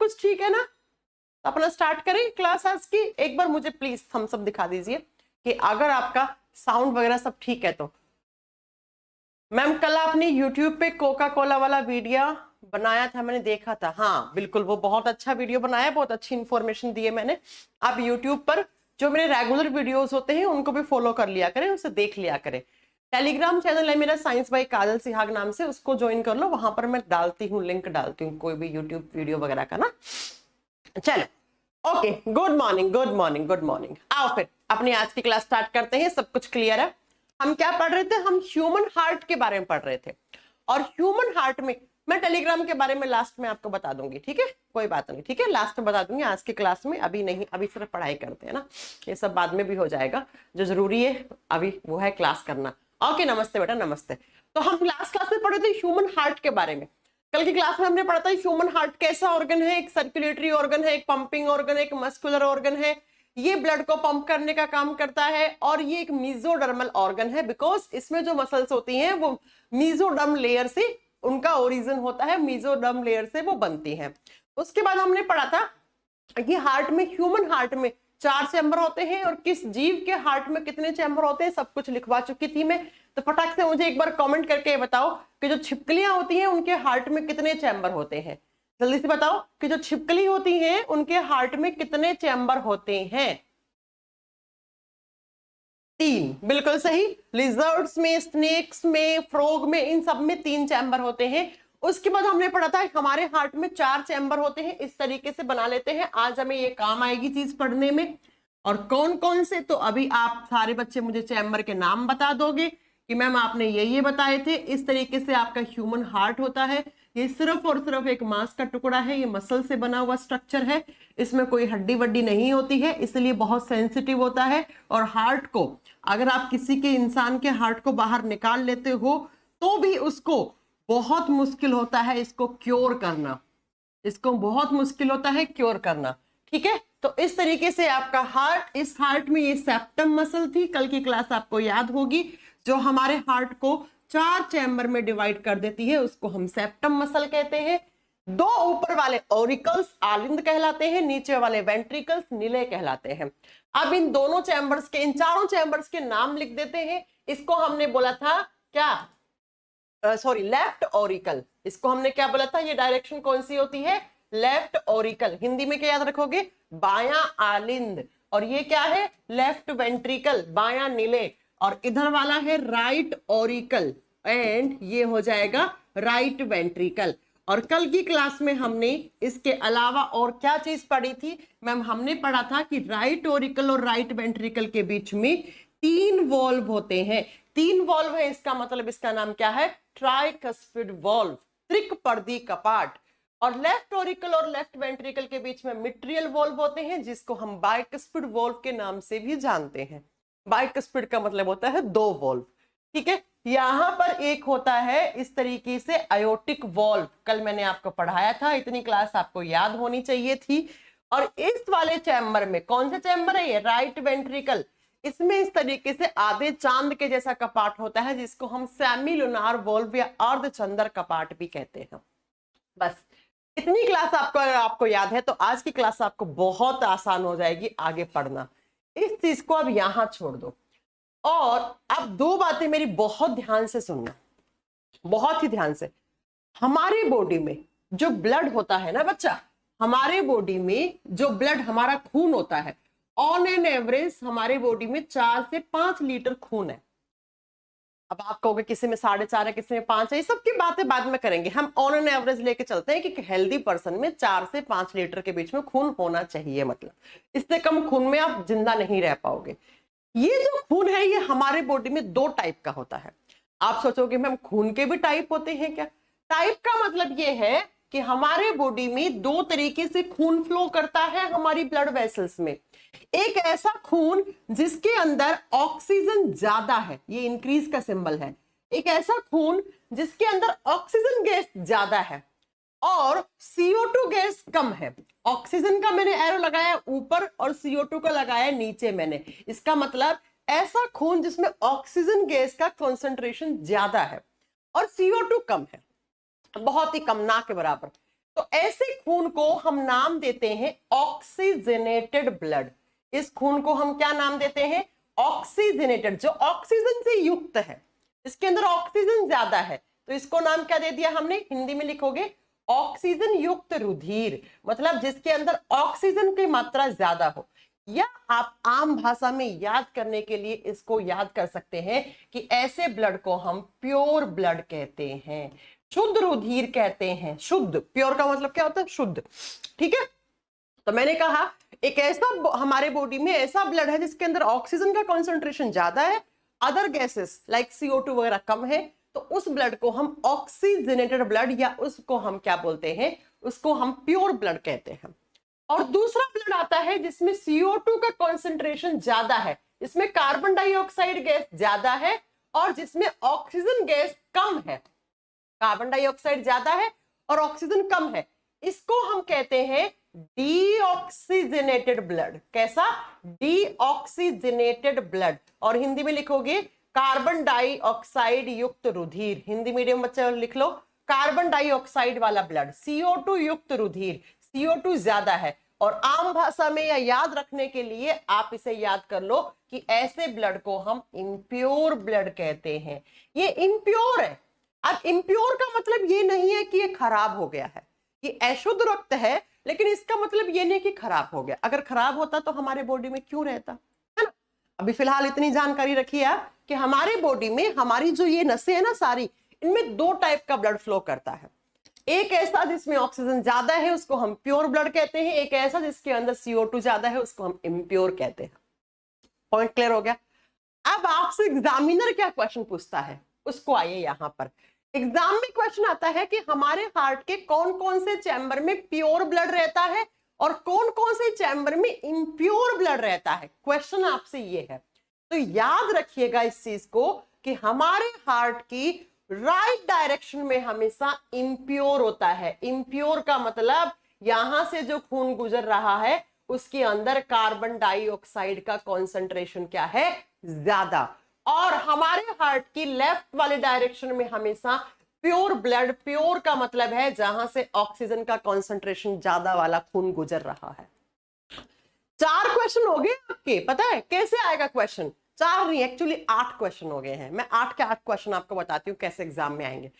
कुछ ठीक है ना? तो अपना स्टार्ट करें क्लास आज की। एक बार मुझे प्लीज थम्स अप दिखा दीजिए कि अगर आपका साउंड वगैरह सब ठीक है तो। मैम कल आपने यूट्यूब पे कोका कोला वाला वीडियो बनाया था, मैंने देखा था। हाँ बिल्कुल, वो बहुत अच्छा वीडियो बनाया, बहुत अच्छी इंफॉर्मेशन दी है मैंने। आप यूट्यूब पर जो मेरे रेगुलर वीडियोस होते हैं उनको भी फॉलो कर लिया करें, उसे देख लिया करें। टेलीग्राम चैनल है मेरा साइंस बाई काजल सिहाग नाम से, उसको ज्वाइन कर लो। वहां पर मैं डालती हूँ, लिंक डालती हूँ कोई भी यूट्यूब वीडियो वगैरह का ना। चलो okay, good morning good morning good morning. आओ फिर अपनी आज की क्लास स्टार्ट करते हैं। सब कुछ क्लियर है? हम क्या पढ़ रहे थे? हम ह्यूमन हार्ट के बारे में पढ़ रहे थे। और ह्यूमन हार्ट में मैं टेलीग्राम के बारे में लास्ट में आपको बता दूंगी, ठीक है? कोई बात नहीं, ठीक है, लास्ट में बता दूंगी, आज की क्लास में अभी नहीं। अभी सिर्फ पढ़ाई करते हैं ना, ये सब बाद में भी हो जाएगा। जो जरूरी है अभी वो है क्लास करना। ओके, नमस्ते बेटा, नमस्ते। तो हम लास्ट क्लास में पढ़े थे ह्यूमन हार्ट के बारे में। कल की क्लास में हमने पढ़ा था ह्यूमन हार्ट कैसा ऑर्गन है। एक सर्कुलेटरी ऑर्गन है, एक पंपिंग ऑर्गन है, एक मस्कुलर ऑर्गन है। ये ब्लड को पंप करने का काम करता है। और ये एक मीजोडर्मल ऑर्गन है, बिकॉज इसमें जो मसल्स होती हैं वो मीजोडर्म लेयर से उनका ओरिजिन होता है, मीजोडर्म लेयर से वो बनती हैं। उसके बाद हमने पढ़ा था कि हार्ट में, ह्यूमन हार्ट में 4 चैम्बर होते हैं और किस जीव के हार्ट में कितने चैम्बर होते हैं सब कुछ लिखवा चुकी थी मैं। तो फटाक से मुझे एक बार कमेंट करके बताओ कि जो छिपकलियां होती हैं उनके हार्ट में कितने चैम्बर होते हैं। जल्दी से बताओ कि जो छिपकली होती हैं उनके हार्ट में कितने चैम्बर होते हैं? 3, बिल्कुल सही। लिजर्ड्स में, स्नेक्स में, फ्रॉग में, इन सब में 3 चैम्बर होते हैं। उसके बाद हमने पढ़ा था हमारे हार्ट में 4 चैम्बर होते हैं। इस तरीके से बना लेते हैं। आज हमें ये काम आएगी चीज पढ़ने में। और कौन कौन से, तो अभी आप सारे बच्चे मुझे चैम्बर के नाम बता दोगे कि मैम आपने ये बताए थे। इस तरीके से आपका ह्यूमन हार्ट होता है। ये सिर्फ और सिर्फ एक मांस का टुकड़ा है, ये मसल से बना हुआ स्ट्रक्चर है। इसमें कोई हड्डी वड्डी नहीं होती है, इसलिए बहुत सेंसिटिव होता है। और हार्ट को अगर आप किसी के इंसान के हार्ट को बाहर निकाल लेते हो तो भी उसको बहुत मुश्किल होता है इसको क्योर करना। इसको बहुत मुश्किल होता है क्योर करना, ठीक है? तो इस तरीके से आपका हार्ट, इस हार्ट में ये सेप्टम मसल थी, कल की क्लास आपको याद होगी, जो हमारे हार्ट को 4 चैम्बर में डिवाइड कर देती है, उसको हम सेप्टम मसल कहते हैं। 2 ऊपर वाले ऑरिकल्स आलिंद कहलाते हैं, नीचे वाले वेंट्रिकल्स निले कहलाते हैं। अब इन दोनों चैम्बर्स के, इन चारों चैम्बर्स के नाम लिख देते हैं। इसको हमने बोला था क्या? Sorry, left auricle. इसको हमने क्या बोला था? ये डायरेक्शन कौन सी होती है? Left auricle. हिंदी में क्या याद रखोगे? बायां आलिंद। और ये क्या है? लेफ्ट वेंट्रिकल, बायां नीले। और इधर वाला है राइट ऑरिकल, एंड ये हो जाएगा राइट वेंट्रिकल। और कल की क्लास में हमने इसके अलावा और क्या चीज पढ़ी थी मैम? हमने पढ़ा था कि राइट ऑरिकल और राइट वेंट्रिकल के बीच में 3 वॉल्व होते हैं। 3 वॉल्व है, इसका मतलब इसका नाम क्या है? ट्राइकस्पिड वॉल्व, त्रिकपर्दी कपाट। और लेफ्ट ऑरिकल और लेफ्ट वेंट्रिकल के बीच में मिट्रियल वॉल्व होते हैं, जिसको हम बाइकस्पिड वॉल्व के नाम से भी जानते हैं। बाइकस्पिड का मतलब होता है 2 वॉल्व, ठीक है? यहां पर एक होता है इस तरीके से अयोटिक वॉल्व, कल मैंने आपको पढ़ाया था, इतनी क्लास आपको याद होनी चाहिए थी। और इस वाले चैम्बर में, कौन सा चैम्बर है ये? Right ventricle. इसमें इस तरीके से आधे चांद के जैसा कपाट होता है, जिसको हम सेमी लूनार वॉल्व या अर्धचंद्र कपाट भी कहते हैं। बस इतनी क्लास आपको, अगर आपको याद है तो आज की क्लास आपको बहुत आसान हो जाएगी आगे पढ़ना। इस चीज को अब यहां छोड़ दो। और अब 2 बातें मेरी बहुत ध्यान से सुनना, बहुत ही ध्यान से। हमारे बॉडी में जो ब्लड होता है ना बच्चा, हमारे बॉडी में जो ब्लड, हमारा खून होता है, ऑन एन एवरेज हमारे बॉडी में 4 से 5 लीटर खून है। अब आप कहोगे किसी में 4.5 है, किसी में 5 है, ये सब की बातें बाद में करेंगे। हम ऑन एन एवरेज लेके चलते हैं कि हेल्दी पर्सन में 4 से 5 लीटर के बीच में खून होना चाहिए। मतलब इससे कम खून में आप जिंदा नहीं रह पाओगे। ये जो खून है ये हमारे बॉडी में 2 टाइप का होता है। आप सोचोगे मैम खून के भी टाइप होते हैं क्या? टाइप का मतलब ये है कि हमारे बॉडी में 2 तरीके से खून फ्लो करता है हमारी ब्लड वेसल्स में। एक ऐसा खून जिसके अंदर ऑक्सीजन ज्यादा है, ये इंक्रीज का सिंबल है। एक ऐसा खून जिसके अंदर ऑक्सीजन गैस ज्यादा है और CO2 गैस कम है। ऑक्सीजन का मैंने एरो लगाया ऊपर और CO2 का लगाया नीचे मैंने। इसका मतलब ऐसा खून जिसमें ऑक्सीजन गैस का कंसंट्रेशन ज्यादा है और CO2 कम है, बहुत ही कम, ना के बराबर। तो ऐसे खून को हम नाम देते हैं ऑक्सीजनेटेड ब्लड। इस खून को हम क्या नाम देते हैं? ऑक्सीजनेटेड, जो ऑक्सीजन से युक्त है, इसके अंदर ऑक्सीजन ज्यादा है, तो इसको नाम क्या दे दिया हमने? हिंदी में लिखोगे ऑक्सीजन युक्त रुधिर, मतलब जिसके अंदर ऑक्सीजन की मात्रा ज्यादा हो। या आप आम भाषा में याद करने के लिए इसको याद कर सकते हैं कि ऐसे ब्लड को हम प्योर ब्लड कहते हैं, शुद्ध रुधिर कहते हैं। शुद्ध, प्योर का मतलब क्या होता है? शुद्ध। ठीक है, तो मैंने कहा एक ऐसा हमारे बॉडी में ऐसा ब्लड है जिसके अंदर ऑक्सीजन का कॉन्सेंट्रेशन ज्यादा है, अदर गैसेस लाइक CO2 वगैरह कम है, तो उस ब्लड को हम ऑक्सीजनेटेड ब्लड या उसको हम क्या बोलते हैं? उसको हम प्योर ब्लड कहते हैं। और दूसरा ब्लड आता है जिसमें CO2 का कॉन्सेंट्रेशन ज्यादा है, इसमें कार्बन डाइऑक्साइड गैस ज्यादा है और जिसमें ऑक्सीजन गैस कम है। कार्बन डाइऑक्साइड ज्यादा है और ऑक्सीजन कम है, इसको हम कहते हैं डीऑक्सीजनेटेड ब्लड। कैसा? Deoxygenated blood. और हिंदी में लिखोगे कार्बन डाइऑक्साइड युक्त रुधिर। हिंदी मीडियम बच्चे लिख लो कार्बन डाइऑक्साइड वाला ब्लड, CO2 युक्त रुधिर, CO2 ज्यादा है। और आम भाषा में या याद रखने के लिए आप इसे याद कर लो कि ऐसे ब्लड को हम इम्प्योर ब्लड कहते हैं। ये इम्प्योर है। अब इम्प्योर का मतलब ये नहीं है कि ये खराब हो गया है, ये अशुद्ध रक्त है, लेकिन इसका मतलब ये नहीं कि खराब हो गया। अगर खराब होता तो हमारे बॉडी में क्यों रहता, है ना? अभी फिलहाल इतनी जानकारी रखिए आप कि हमारे बॉडी में हमारी जो ये नसें है ना सारी, इनमें दो टाइप का ब्लड फ्लो करता है। एक ऐसा जिसमें ऑक्सीजन ज्यादा है उसको हम प्योर ब्लड कहते हैं, एक ऐसा जिसके अंदर CO2 ज्यादा है उसको हम इम्प्योर कहते हैं। पॉइंट क्लियर हो गया? अब आपसे एग्जामिनर क्या क्वेश्चन पूछता है उसको आइए यहां पर। एग्जाम में क्वेश्चन आता है कि हमारे हार्ट के कौन कौन से चैम्बर में प्योर ब्लड रहता है और कौन कौन से चैम्बर में इम्प्योर ब्लड रहता है। क्वेश्चन आपसे ये है, तो याद रखिएगा इस चीज को कि हमारे हार्ट की राइट डायरेक्शन में हमेशा इम्प्योर होता है। इम्प्योर का मतलब यहां से जो खून गुजर रहा है उसके अंदर कार्बन डाइऑक्साइड का कॉन्सेंट्रेशन क्या है? ज्यादा। और हमारे हार्ट की लेफ्ट वाले डायरेक्शन में हमेशा प्योर ब्लड, प्योर का मतलब है जहां से ऑक्सीजन का कॉन्सेंट्रेशन ज्यादा वाला खून गुजर रहा है। 4 क्वेश्चन हो गए आपके। पता है कैसे आएगा क्वेश्चन? 4 नहीं, एक्चुअली 8 क्वेश्चन हो गए हैं। मैं 8 के 8 क्वेश्चन आपको बताती हूँ कैसे एग्जाम में आएंगे।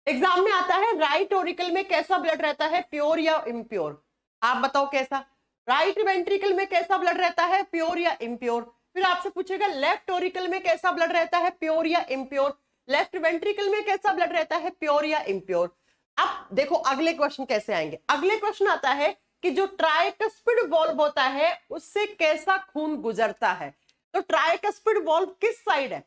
एग्जाम में आता है राइट ऑरिकल में कैसा ब्लड रहता है, प्योर या इम्प्योर? आप बताओ कैसा? राइट वेंट्रिकल में कैसा ब्लड रहता है, प्योर या इम्प्योर? फिर आपसे पूछेगा लेफ्ट ऑरिकल में कैसा ब्लड रहता है, प्योर या इम्प्योर? लेफ्ट वेंट्रिकल में कैसा ब्लड रहता है, प्योर या इम्प्योर? अब देखो अगले क्वेश्चन कैसे आएंगे। अगले क्वेश्चन आता है कि जो ट्राइकस्पिड वॉल्व होता है उससे कैसा खून गुजरता है। तो ट्राइकस्पिड वॉल्व किस साइड है?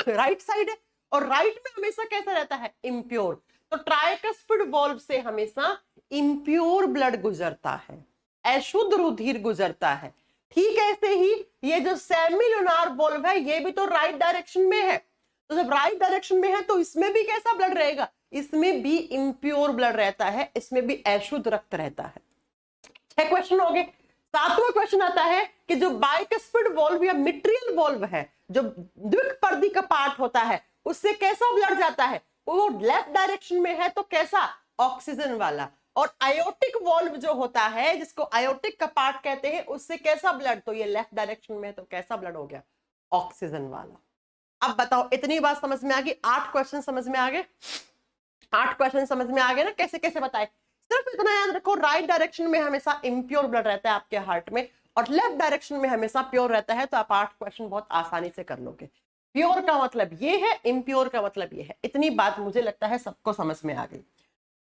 राइट साइड है, और राइट में हमेशा कैसा रहता है? इम्प्योर। तो ट्राइकस्पिड वॉल्व से हमेशा इम्प्योर ब्लड गुजरता है, अशुद्ध रुधिर गुजरता है। ठीक ऐसे ही ये जो सेमिलुनार वॉल्व है ये भी तो राइट डायरेक्शन में है, तो जब राइट डायरेक्शन में है तो इसमें भी कैसा ब्लड रहेगा? इसमें भी इम्प्योर ब्लड रहता है, इसमें भी अशुद्ध रक्त रहता है। 6 क्वेश्चन हो गए। 7वां क्वेश्चन आता है कि जो बाइकस्पिड वॉल्व या मिट्रियल वॉल्व है, जो द्विपर्दी का पार्ट होता है, उससे कैसा ब्लड जाता है? वो लेफ्ट डायरेक्शन में है तो कैसा? ऑक्सीजन वाला। और आयोटिक वॉल्व जो होता है जिसको आयोटिक का पार्ट कहते हैं, उससे कैसा ब्लड? तो ये लेफ्ट डायरेक्शन में है तो कैसा ब्लड हो गया? ऑक्सीजन वाला। अब बताओ इतनी बात समझ में आ गई? 8 क्वेश्चन समझ में आ गए? 8 क्वेश्चन समझ में आ गए ना कैसे कैसे बताए? सिर्फ इतना याद रखो, राइट डायरेक्शन में हमेशा इम्प्योर ब्लड रहता है आपके हार्ट में और लेफ्ट डायरेक्शन में हमेशा प्योर रहता है, तो आप 8 क्वेश्चन बहुत आसानी से कर लोगे। प्योर का मतलब ये है, इम्प्योर का मतलब ये है। इतनी बात मुझे लगता है सबको समझ में आ गई।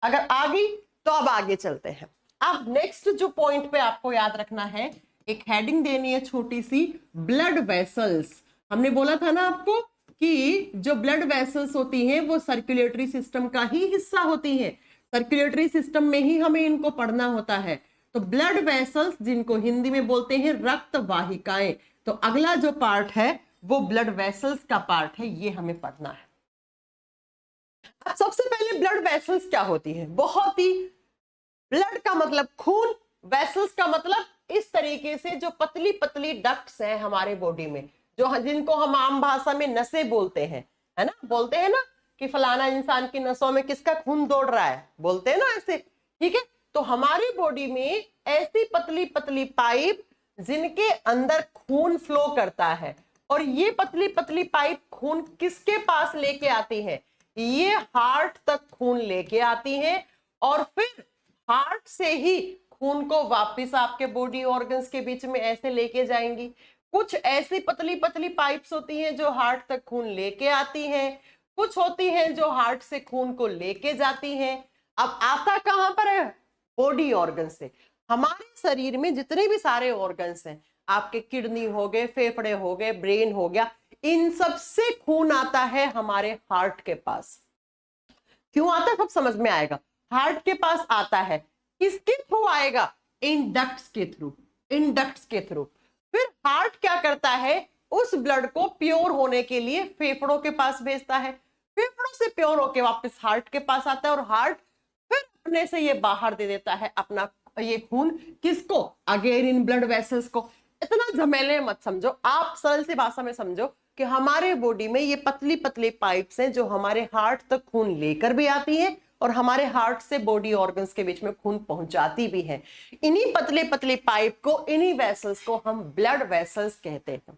अगर आ गई तो अब आगे चलते हैं। अब नेक्स्ट जो पॉइंट पे आपको याद रखना है, एक हेडिंग देनी है छोटी सी, ब्लड वेसल्स। हमने बोला था ना आपको कि जो ब्लड वेसल्स होती हैं वो सर्कुलेटरी सिस्टम का ही हिस्सा होती हैं, सर्कुलेटरी सिस्टम में ही हमें इनको पढ़ना होता है। तो ब्लड वेसल्स जिनको हिंदी में बोलते हैं रक्त वाहिकाएं, तो अगला जो पार्ट है वो ब्लड वेसल्स का पार्ट है, ये हमें पढ़ना है। अब सबसे पहले ब्लड वेसल्स क्या होती है? बहुत ही, ब्लड का मतलब खून, वेसल्स का मतलब इस तरीके से जो पतली पतली डक्ट्स हैं हमारे बॉडी में, जो जिनको हम आम भाषा में नसें बोलते हैं, है ना? बोलते हैं ना कि फलाना इंसान की नसों में किसका खून दौड़ रहा है, बोलते हैं ना ऐसे। ठीक है। तो हमारी बॉडी में ऐसी पतली पतली पाइप जिनके अंदर खून फ्लो करता है, और ये पतली पतली पाइप खून किसके पास लेके आती है? ये हार्ट तक खून लेके आती है, और फिर हार्ट से ही खून को वापस आपके बॉडी ऑर्गन्स के बीच में ऐसे लेके जाएंगी। कुछ ऐसी पतली पतली पाइप्स होती हैं जो हार्ट तक खून लेके आती हैं, कुछ होती हैं जो हार्ट से खून को लेके जाती हैं। अब आता कहां पर है? बॉडी ऑर्गन से। हमारे शरीर में जितने भी सारे ऑर्गन्स हैं, आपके किडनी हो गए, फेफड़े हो गए, ब्रेन हो गया, इन सब से खून आता है हमारे हार्ट के पास। क्यों आता है सब समझ में आएगा। हार्ट के पास आता है, किसके थ्रू आएगा? इन डक्ट्स के थ्रू, इन डक्ट्स के थ्रू। फिर हार्ट क्या करता है? उस ब्लड को प्योर होने के लिए फेफड़ों के पास भेजता है, फेफड़ों से प्योर होके वापस हार्ट के पास आता है, और हार्ट फिर अपने से ये बाहर दे देता है अपना ये खून, किसको? अगेन इन ब्लड वेसल्स को। इतना झमेले मत समझो, आप सरल सी भाषा में समझो कि हमारे बॉडी में ये पतली पतली पाइप्स हैं जो हमारे हार्ट तक खून लेकर भी आती हैं और हमारे हार्ट से बॉडी ऑर्गन्स के बीच में खून पहुंचाती भी है। इन्हीं पतले पतले पाइप को, इन्हीं वेसल्स को हम ब्लड वेसल्स कहते हैं।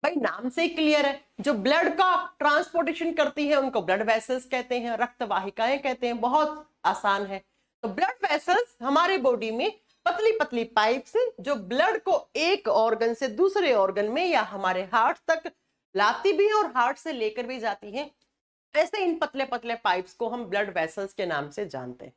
भाई नाम से ही क्लियर है, जो ब्लड का ट्रांसपोर्टेशन करती है उनको ब्लड वेसल्स कहते हैं, रक्त वाहिकाएं कहते हैं, बहुत आसान है। तो ब्लड वेसल्स हमारे बॉडी में पतली पतली पाइप्स हैं जो ब्लड को एक ऑर्गन से दूसरे ऑर्गन में या हमारे हार्ट तक लाती भी है और हार्ट से लेकर भी जाती है। ऐसे इन पतले पतले पाइप्स को हम ब्लड वेसल्स के नाम से जानते हैं।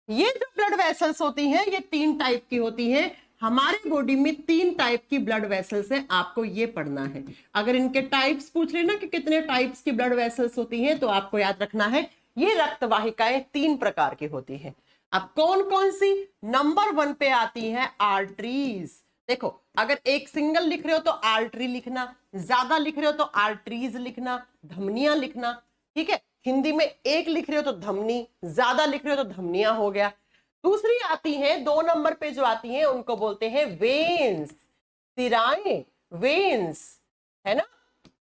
ये जो ब्लड वेसल्स होती हैं ये 3 टाइप की होती हैं। हमारे बॉडी में 3 टाइप की ब्लड वेसल्स हैं, आपको ये पढ़ना है। अगर इनके टाइप्स पूछ लेना कि कितने टाइप्स की ब्लड वेसल्स होती हैं, तो आपको याद रखना है ये रक्त वाहिकाएं 3 प्रकार की होती हैं। अब कौन कौन सी? नंबर 1 पे आती है आर्टरीज। देखो, अगर एक सिंगल लिख रहे हो तो आर्टरी लिखना, ज्यादा लिख रहे हो तो आर्टरीज लिखना, धमनियां लिखना, ठीक है। हिंदी में एक लिख रहे हो तो धमनी, ज्यादा लिख रहे हो तो धमनियां हो गया। दूसरी आती है 2 नंबर पे जो आती है उनको बोलते हैं वेन्स, सिराएं, वेन्स, है ना।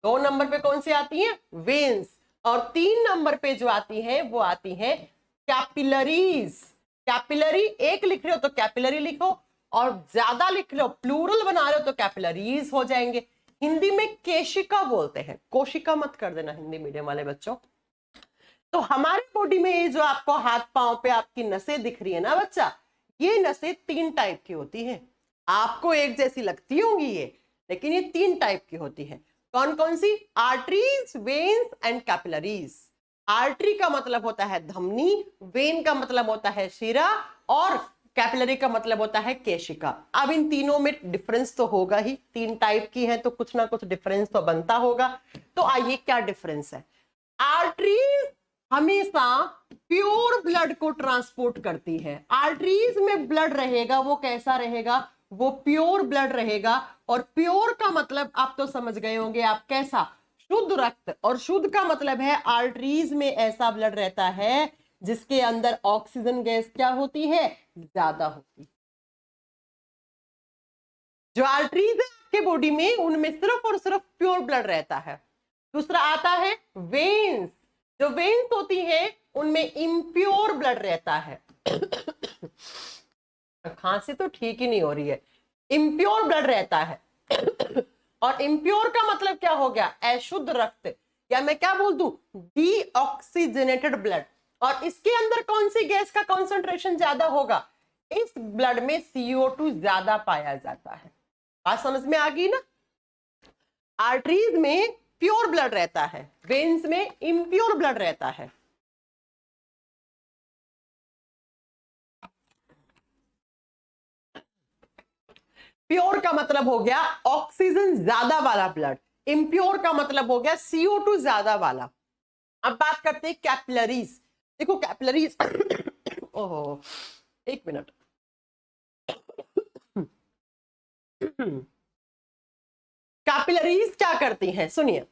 2 नंबर पे कौन सी आती है? वेन्स। और 3 नंबर पे जो आती है वो आती है कैपिलरीज। कैपिलरी, एक लिख रहे हो तो कैपिलरी लिखो, और ज्यादा लिख रहे हो, प्लूरल बना रहे हो तो कैपिलरीज हो जाएंगे। हिंदी में केशिका बोलते हैं, कोशिका मत कर देना हिंदी मीडियम वाले बच्चों। तो हमारे बॉडी में ये जो आपको हाथ पांव पे आपकी नसें दिख रही है ना बच्चा, ये नसें 3 टाइप की होती हैं। आपको एक जैसी लगती होंगी ये, लेकिन ये 3 टाइप की होती है। कौन कौन सी? Arteries, veins and capillaries. Artery का मतलब होता है धमनी, वेन का मतलब होता है शिरा, और कैपिलरी का मतलब होता है केशिका। अब इन तीनों में डिफरेंस तो होगा ही, 3 टाइप की है तो कुछ ना कुछ डिफरेंस तो बनता होगा। तो आइए क्या डिफरेंस है। आर्टरीज हमेशा प्योर ब्लड को ट्रांसपोर्ट करती है। आर्टरीज में ब्लड रहेगा वो कैसा रहेगा? वो प्योर ब्लड रहेगा। और प्योर का मतलब आप तो समझ गए होंगे आप, कैसा? शुद्ध रक्त। और शुद्ध का मतलब है आर्टरीज में ऐसा ब्लड रहता है जिसके अंदर ऑक्सीजन गैस क्या होती है? ज्यादा होती है। जो आर्टरीज है आपके बॉडी में उनमें सिर्फ और सिर्फ प्योर ब्लड रहता है। दूसरा आता है वेन्स। जो वेन्स होती है उनमें इम्प्योर ब्लड रहता है। खांसी तो ठीक ही नहीं हो रही है। इम्प्योर ब्लड रहता है। और इम्प्योर का मतलब क्या हो गया? अशुद्ध रक्त, या मैं क्या बोल दूं? Deoxygenated blood. और इसके अंदर कौन सी गैस का कॉन्सेंट्रेशन ज्यादा होगा? इस ब्लड में CO2 ज्यादा पाया जाता है। बात समझ में आ गई ना। आर्टरीज में प्योर ब्लड रहता है, वेन्स में इम्प्योर ब्लड रहता है। प्योर का मतलब हो गया ऑक्सीजन ज्यादा वाला ब्लड, इम्प्योर का मतलब हो गया CO2 ज्यादा वाला। अब बात करते हैं कैपिलरीज। देखो कैपिलरीज ओहो, एक मिनट। कैपिलरीज क्या करती हैं? सुनिए,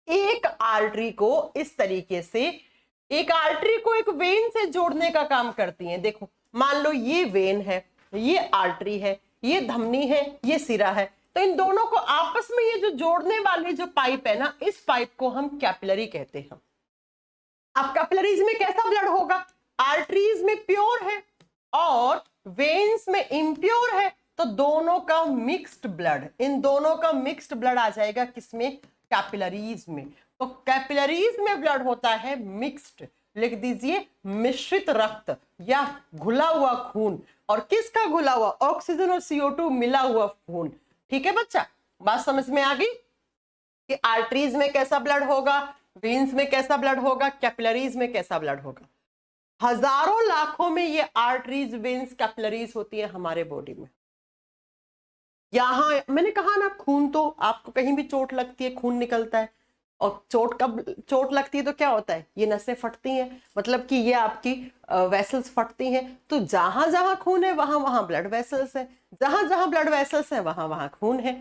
एक आर्टरी को इस तरीके से, एक आर्टरी को एक वेन से जोड़ने का काम करती हैं। देखो, मान लो ये वेन है, ये आर्टरी है, ये धमनी है, ये सिरा है। तो इन दोनों को आपस में ये जो जोड़ने वाली जो पाइप है ना, इस पाइप को हम कैपिलरी कहते हैं। अब कैपिलरीज में कैसा ब्लड होगा? आर्टरीज में प्योर है और वेन्स में इम्प्योर है, तो दोनों का मिक्स्ड ब्लड, इन दोनों का मिक्स्ड ब्लड आ जाएगा किसमें? कैपिलरीज में। तो कैपिलरीज में ब्लड होता है मिक्स्ड, लिख दीजिए मिश्रित रक्त या घुला हुआ खून। और किसका घुला हुआ? ऑक्सीजन और CO2 मिला हुआ खून। ठीक है बच्चा, बात समझ में आ गई कि आर्टरीज में कैसा ब्लड होगा, वेन्स में कैसा ब्लड होगा, कैपिलरीज में कैसा ब्लड होगा। हजारों लाखों में ये आर्टरीज, वेन्स, कैपिलरीज होती है हमारे बॉडी में। यहां मैंने कहा ना, खून तो आपको कहीं भी चोट लगती है खून निकलता है, और चोट लगती है तो क्या होता है? ये नसें फटती हैं, मतलब कि ये आपकी वेसल्स फटती हैं। तो जहां जहां खून है वहां वहां ब्लड वेसल्स है, जहां जहां ब्लड वेसल्स है वहां वहां खून है।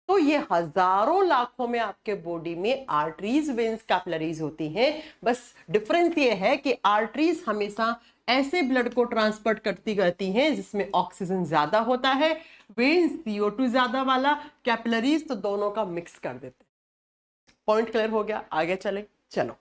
तो ये हजारों लाखों में आपके बॉडी में आर्टरीज, वेन्स, कैपिलरीज होती हैं। बस डिफरेंस ये है कि आर्टरीज हमेशा ऐसे ब्लड को ट्रांसपोर्ट करती रहती हैं जिसमें ऑक्सीजन ज्यादा होता है, वेन्स CO2 ज्यादा वाला, कैपिलरीज तो दोनों का मिक्स कर देते हैं। पॉइंट क्लियर हो गया? आगे चले। चलो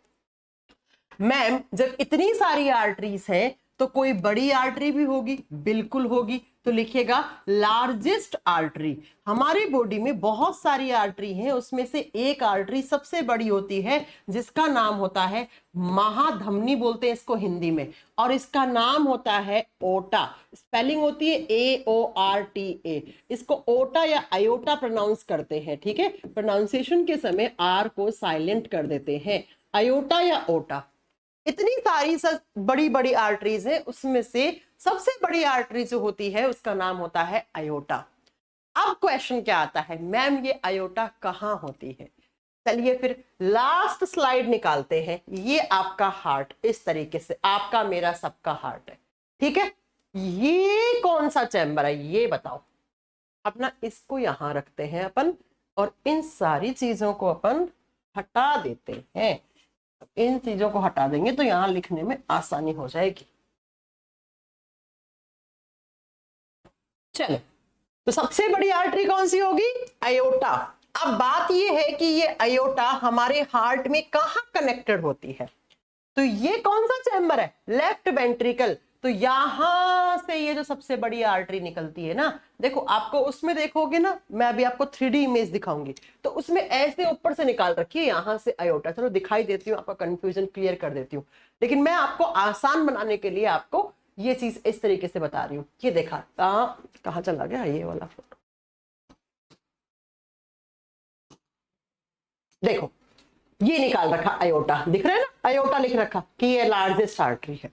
मैम, जब इतनी सारी आर्टरीज है तो कोई बड़ी आर्टरी भी होगी? बिल्कुल होगी। तो लिखिएगा लार्जेस्ट आर्टरी। हमारी बॉडी में बहुत सारी आर्टरी हैं, उसमें से एक आर्टरी सबसे बड़ी होती है जिसका नाम होता है महाधमनी, बोलते हैं इसको हिंदी में, और इसका नाम होता है ओटा। स्पेलिंग होती है AORTA। इसको ओटा या आयोटा प्रोनाउंस करते हैं। ठीक है, प्रोनाउंसिएशन के समय R को साइलेंट कर देते हैं, आयोटा या ओटा। इतनी सारी बड़ी बड़ी आर्टरीज है, उसमें से सबसे बड़ी आर्टरी जो होती है उसका नाम होता है आयोटा। अब क्वेश्चन क्या आता है, मैम ये आयोटा कहाँ होती है? चलिए फिर लास्ट स्लाइड निकालते हैं। ये आपका हार्ट, इस तरीके से आपका मेरा सबका हार्ट है। ठीक है, ये कौन सा चैम्बर है ये बताओ। अपना इसको यहां रखते हैं अपन, और इन सारी चीजों को अपन हटा देते हैं। इन चीजों को हटा देंगे तो यहां लिखने में आसानी हो जाएगी। चलो, तो सबसे बड़ी आर्टरी कौन सी होगी? अयोटा। अब बात यह है कि ये अयोटा हमारे हार्ट में कहां कनेक्टेड होती है? तो ये कौन सा चैम्बर है? Left ventricle. तो यहां से ये जो सबसे बड़ी आर्टरी निकलती है ना, देखो आपको उसमें देखोगे ना, मैं अभी आपको 3D इमेज दिखाऊंगी, तो उसमें ऐसे ऊपर से निकाल रखी है यहां से अयोटा। चलो दिखाई देती हूँ, आपका कंफ्यूजन क्लियर कर देती हूँ, लेकिन मैं आपको आसान बनाने के लिए आपको ये चीज इस तरीके से बता रही हूँ। ये देखा कहाँ चला गया ये वाला फोटो? देखो ये निकाल रखा अयोटा, दिख रहा है ना, अयोटा लिख रखा कि ये लार्जेस्ट आर्टरी है।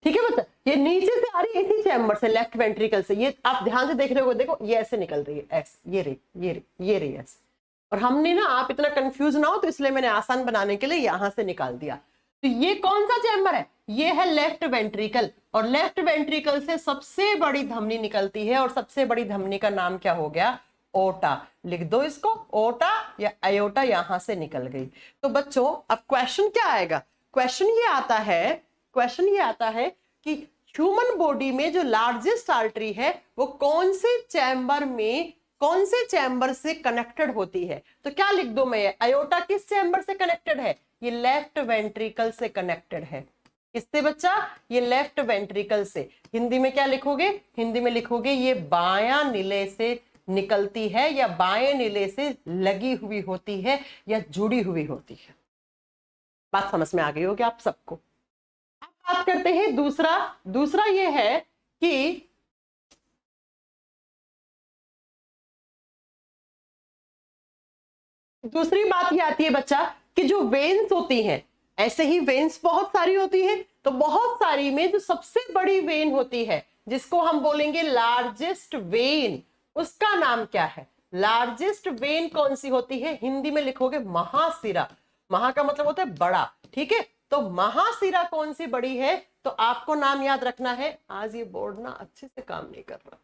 ठीक है बच्चा, ये नीचे से आ रही है इसी चैम्बर से, लेफ्ट वेंट्रिकल से। ये आप ध्यान से देख रहे हो, देखो ये ऐसे निकल रही है, ऐसे, ये रही ऐसे। और हमने ना, आप इतना कंफ्यूज ना हो तो इसलिए मैंने आसान बनाने के लिए यहां से निकाल दिया। तो ये कौन सा चैम्बर है? ये है लेफ्ट वेंट्रिकल, और लेफ्ट वेंट्रिकल से सबसे बड़ी धमनी निकलती है, और सबसे बड़ी धमनी का नाम क्या हो गया? ओटा। लिख दो इसको, ओटा या अयोटा यहां से निकल गई। तो बच्चों अब क्वेश्चन क्या आएगा? क्वेश्चन ये आता है कि ह्यूमन बॉडी में जो लार्जेस्ट आर्टरी है वो कौन से चैम्बर से कनेक्टेड होती है? तो क्या लिख दो मैं, अयोटा किस चैम्बर से कनेक्टेड है? ये लेफ्ट वेंट्रिकल से कनेक्टेड है। किससे बच्चा? ये लेफ्ट वेंट्रिकल से। हिंदी में क्या लिखोगे? हिंदी में लिखोगे ये बायां नीले से निकलती है, या बाएं नीले से लगी हुई होती है, या जुड़ी हुई होती है। बात समझ में आ गई होगी आप सबको। अब बात करते हैं दूसरा ये है कि दूसरी बात ये आती है बच्चा कि जो वेन्स होती हैं, ऐसे ही वेन्स बहुत सारी होती हैं, तो बहुत सारी में जो सबसे बड़ी वेन होती है जिसको हम बोलेंगे लार्जेस्ट वेन, उसका नाम क्या है? लार्जेस्ट वेन कौन सी होती है? हिंदी में लिखोगे महाशिरा। महा का मतलब होता है बड़ा। ठीक है, तो महाशिरा कौन सी बड़ी है? तो आपको नाम याद रखना है। आज ये बोर्ड ना अच्छे से काम नहीं कर रहा।